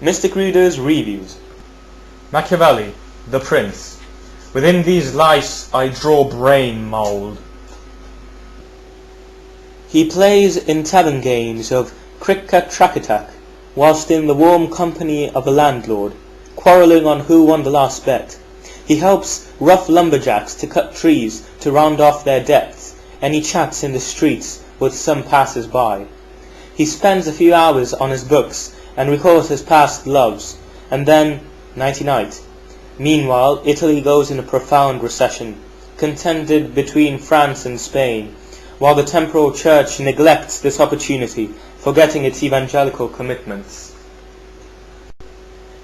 Mystic Reader's Reviews. Macchiavelli, the Prince. Within these lice I draw brain mould. He plays in tavern games of crick-a-track-a-tack, whilst in the warm company of a landlord, quarrelling on who won the last bet. He helps rough lumberjacks to cut trees to round off their debts, and he chats in the streets with some passers-by. He spends a few hours on his books and recalls his past loves, and then nighty-night. Meanwhile, Italy goes in a profound recession, contended between France and Spain, while the temporal church neglects this opportunity, forgetting its evangelical commitments.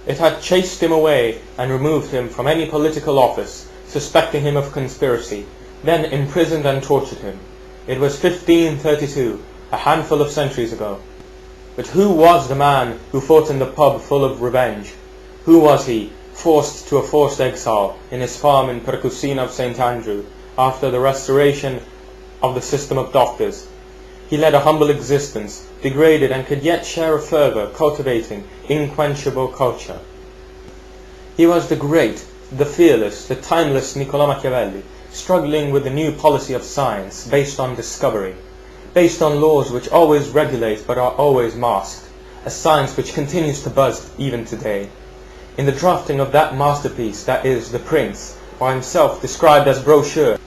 It had chased him away and removed him from any political office, suspecting him of conspiracy, then imprisoned and tortured him. It was 1532, a handful of centuries ago. But who was the man who fought in the pub full of revenge? Who was he, forced to a forced exile in his farm in Percusina of St. Andrew, after the restoration of the system of doctors? He led a humble existence, degraded, and could yet share a fervour, cultivating inquenchable culture. He was the great, the fearless, the timeless Niccolò Macchiavelli, struggling with the new policy of science, based on discovery, based on laws which always regulate but are always masked, a science which continues to buzz even today. In the drafting of that masterpiece, that is, The Prince, by himself described as brochure,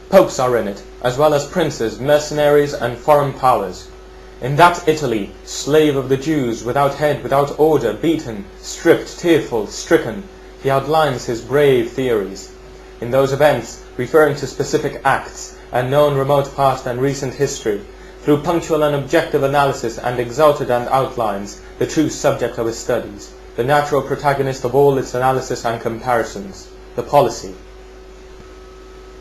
popes are in it, as well as princes, mercenaries, and foreign powers. In that Italy, slave of the Jews, without head, without order, beaten, stripped, tearful, stricken, he outlines his brave theories. In those events, referring to specific acts, and known remote past and recent history, through punctual and objective analysis and exalted and outlines the true subject of his studies, the natural protagonist of all its analysis and comparisons, the policy.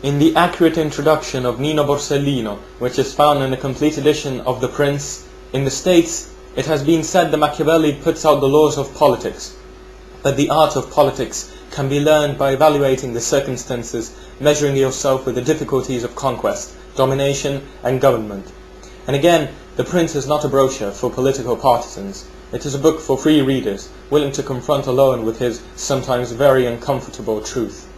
In the accurate introduction of Nino Borsellino, which is found in a complete edition of The Prince, in the States, it has been said that Machiavelli puts out the laws of politics, but the art of politics can be learned by evaluating the circumstances, measuring yourself with the difficulties of conquest, domination, and government. And again, The Prince is not a brochure for political partisans. It is a book for free readers, willing to confront alone with his sometimes very uncomfortable truth.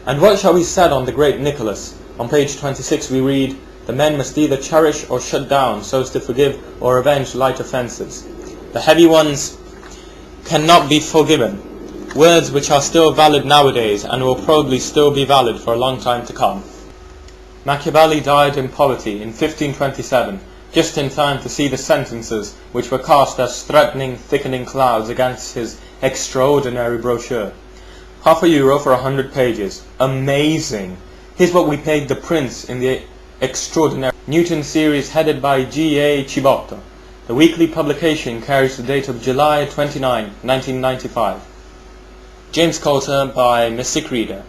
And what shall be said on the great Nicholas? On page 26 we read, "The men must either cherish or shut down so as to forgive or avenge light offences. The heavy ones cannot be forgiven," words which are still valid nowadays and will probably still be valid for a long time to come. Machiavelli died in poverty in 1527, just in time to see the sentences which were cast as threatening, thickening clouds against his extraordinary brochure. €1 for 100 pages. Amazing! Here's what we paid The Prince in the extraordinary Newton series headed by G.A. Cibotto. The weekly publication carries the date of July 29, 1995. James Coulter by Mystic Reader.